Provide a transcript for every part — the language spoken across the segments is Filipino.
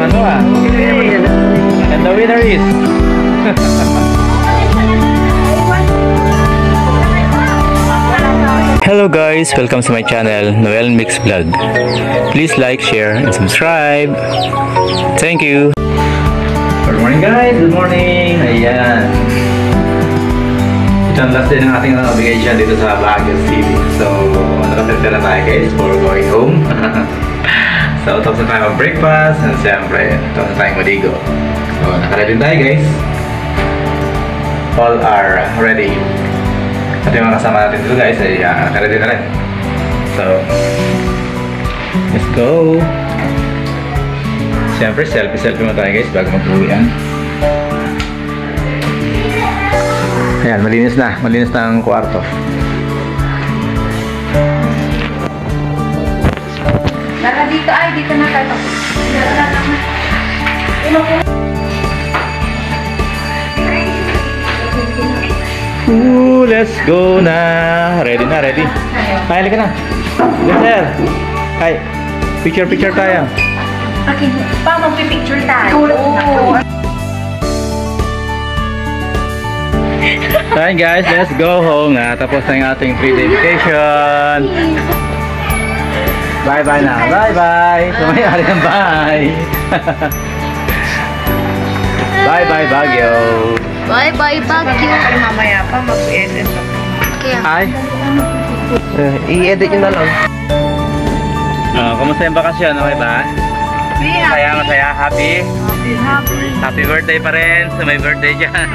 ano ah. And the winner is... Hello guys, welcome to my channel, Noel Mix Vlog. Please like, share, and subscribe. Thank you. Good morning guys, good morning. Ayan. Ito ang last day ng ating vacation dito sa Baguio City. So, nakapirtira tayo guys for going home. So, tapos na tayo mag-breakfast and siyempre, tapos na tayo maligo. So, nakaready tayo guys. All are ready. At yung mga kasama natin dito guys ay nakaready na rin. So, let's go. Siyempre, selfie mo tayo guys bago mag-uwian. Ayan, malinis na ang kwarto. Tara dito, ay dito na tayo. Let's go na. Ready na, ready. Ay, halika na. Yes, sir. Ay, picture tayo. Okay, pa magpipicture tayo. Alright guys, let's go home na. Tapos na yung ating 3-day vacation. Bye-bye na. Bye-bye. Sumayari ng bye. Bye-bye Baguio. Bye-bye Baguio. Mamaya pa mag-edit. Hi. I-edit nyo na lang. Kumusta yung bakasyon? Okay ba? Masaya. Happy? Happy birthday pa rin sa may birthday dyan.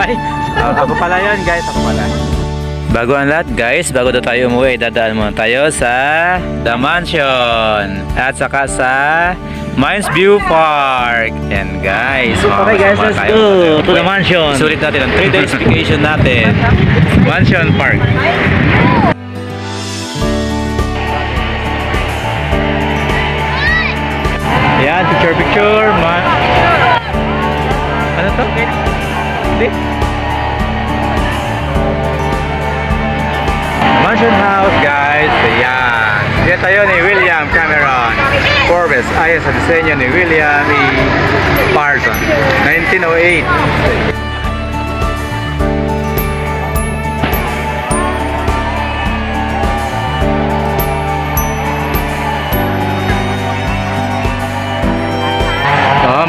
Ay, ako pala yun guys. Ako pala. Bago ang lahat guys, bago na tayo umuwi, dadaan muna tayo sa The Mansion at saka sa Mines View Park. And guys, okay guys, let's go to The Mansion. Sulit natin ang 3 days vacation natin. Mansion Park. Yan, picture. Ano to? Hindi? Mansion House guys. Ayan. Yan tayo ni William Cameron Forbes. Ayon sa disenyo ni William E. Parson 1908.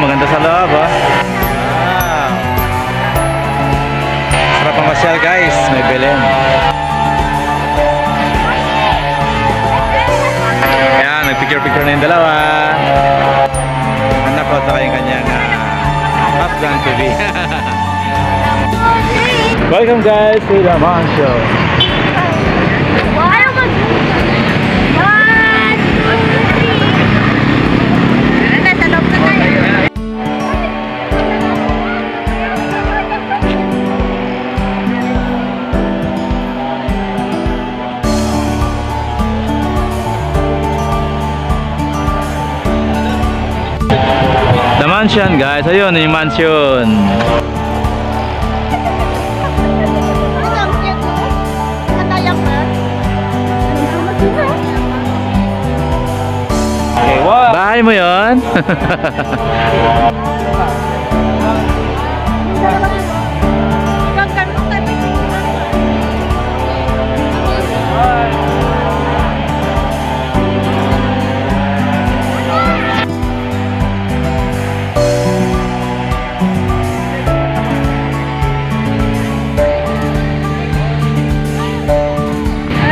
Maganda sa loob, oh. Wow. Sarap ang masyal, guys. May Belen. Ayan, nag-picture na yung dalawa. Anak ko sa kayong kanyang husband to be. Welcome, guys, to The Mansion. The Mansion guys, ayun yung mansion. Okay, wow. Bahay mo yun?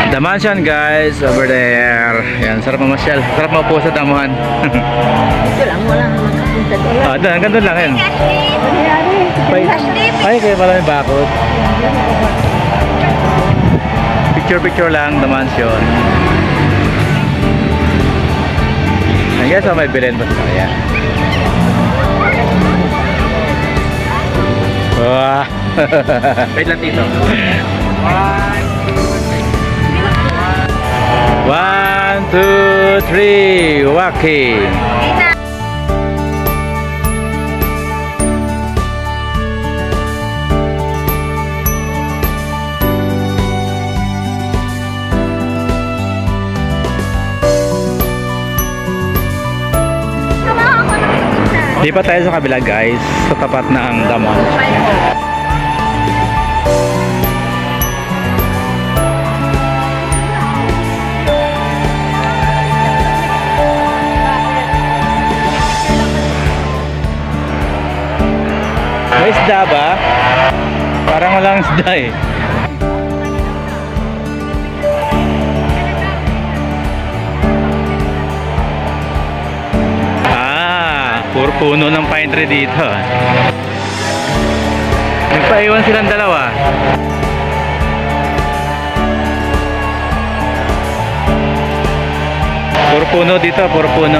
The Mansion guys, over there. Yan, sarap mamasyal. Sarap maupo sa damuhan. Ito lang, wala naman kapunta doon. Doon, hanggang doon lang yan. Ay, kaya maraming bakod. Picture lang, The Mansion. I guess may Belen pa sa kaya. Wow. Wait lang dito. 1, 2, 3, walking. Di pa tayo sa kabila guys, sa tapat na ang damon. May isda ba? Parang walang isda eh. Puro puno ng pine tree dito. Nagpaiwan silang dalawa. Puro puno dito, puro puno.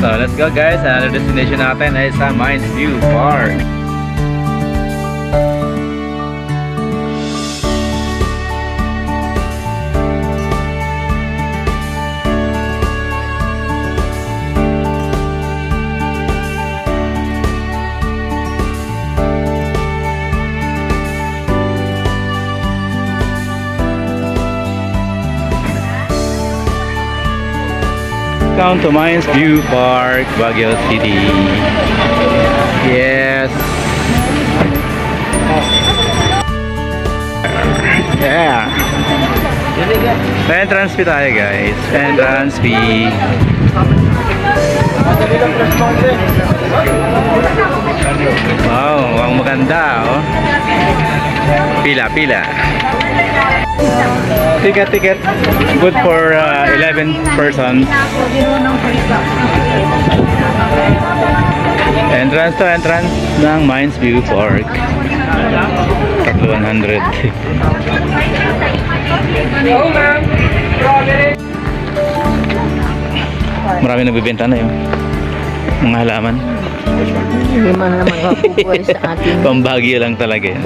So let's go guys, another destination natin ay sa Mines View Park. Welcome to Mines View Park, Baguio City. Yes. Yeah. Entrance fee tayo guys. Entrance fee. Wow, ang maganda oh. Pila, pila. Ticket. Good for 11 persons. Entrance to entrance ng Mines View Park. 100. Marami nagbibenta na yung mga halaman. Hindi man naman mapupuwal sa ating Pambagyo lang talaga yan.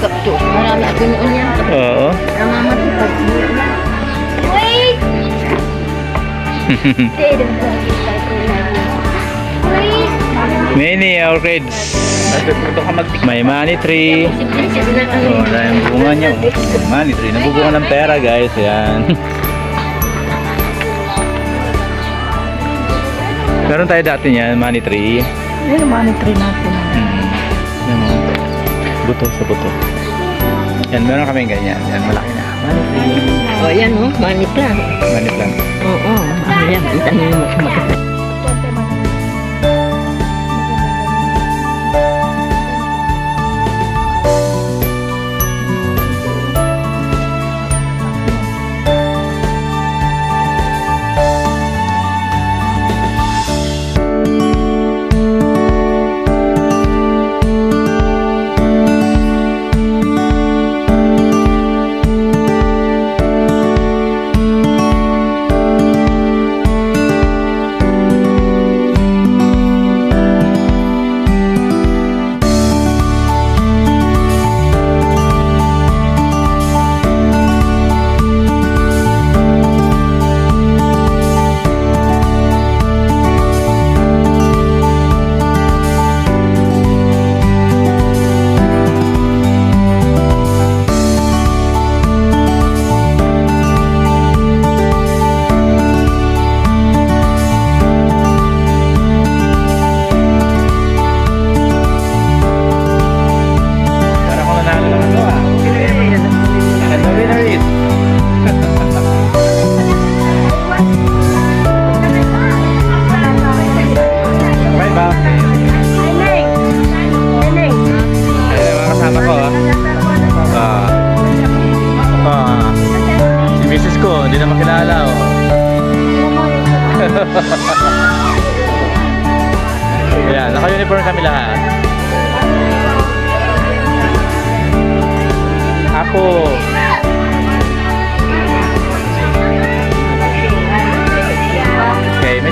kapto. Marami atin noon yan. Oo. Namamatipag. Wait! Many orchids. May money tree. Oh, dahil yung bunga niya. Money tree. Nabubunga ng pera guys. Yan. Meron tayo dati niyan, money tree. Ano money tree natin? Yan mo. Buto sa buto. Yan, meron kaming ganyan. Yan, malaki na. Money tree. O yan o, money plant. Money plant. Oo, yan. Kita nyo yung magkakita.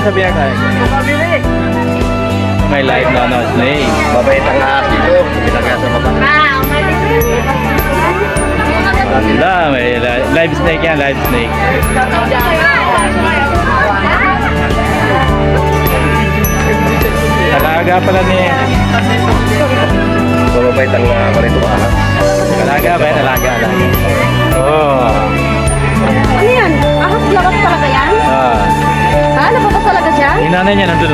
sa biyak tayo. May live na snake. Mabait ang ahas dito. Pinagaya sa baba. Wala, may live snake yan, live snake. Talaga pala ni... Mabait ang marito ahas. Talaga ba? Talaga. Oh. Ano yan? Ahas labas talaga yan? Ah. Ha? Labas talaga siya? Yung nanay niya nandun.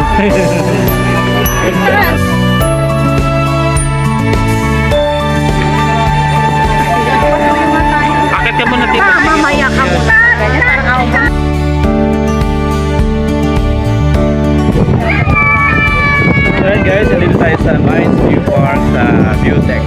Akit ka muna tita. Mamaya ka muna. Ganyan parang ako. So yun guys, nandito tayo sa Mines View Park sa Viewtech.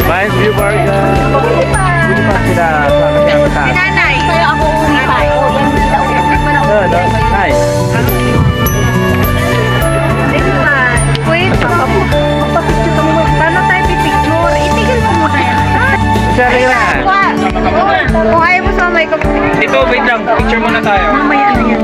Mines View Park. Buti pa sila sa kanyang taas. Nanay. Kaya ako umipay. Nice. Wait, magpapicture ka mo. Paano tayo pipicture? Itigil mo muna yan. Sorry na. Kung ayaw mo sa may Dito, wait lang. Picture muna tayo. mamaya na yan.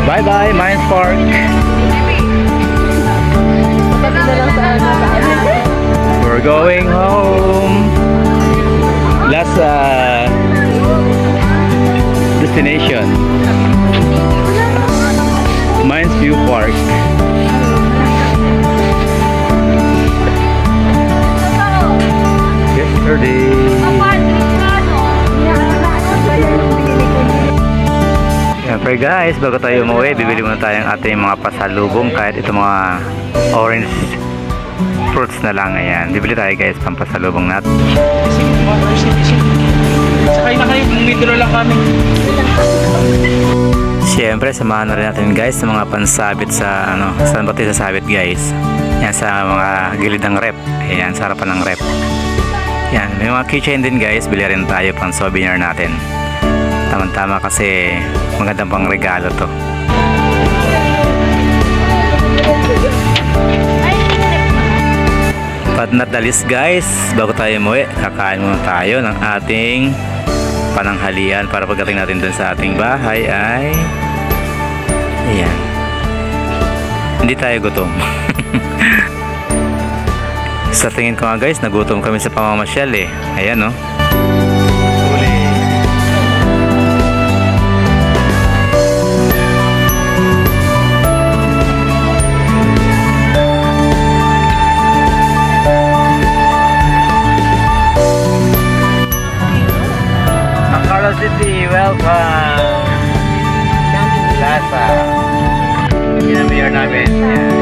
Bye-bye, Mines Park. We're going home. Last destination. Mines View Park. Yesterday. Siyempre guys, bago tayo umuwi, bibili muna tayo ng ating mga pasalubong, kahit ito mga orange fruits na lang. Ayan, bibili tayo guys, pampasalubong natin. Sakay na kayo, bumidro lang kami. Siyempre, samahan na rin natin guys sa mga pansabit sa, saan ba tayo sasabit guys? Yan, sa mga gilid ng rep. Ayan, sa harapan ng rep. Yan, may mga keychain din guys, bili rin tayo pang souvenir natin. Tama-tama kasi magandang pang regalo to. But not the least guys, bago tayo umuwi, kakain muna tayo ng ating pananghalian para pagdating natin dun sa ating bahay ay ayan, hindi tayo gutom. Sa tingin ko nga guys, nagutom kami sa pamamasyal eh. Ayan no. City, welcome. Lasa. Yan ang mayor namin. Yan.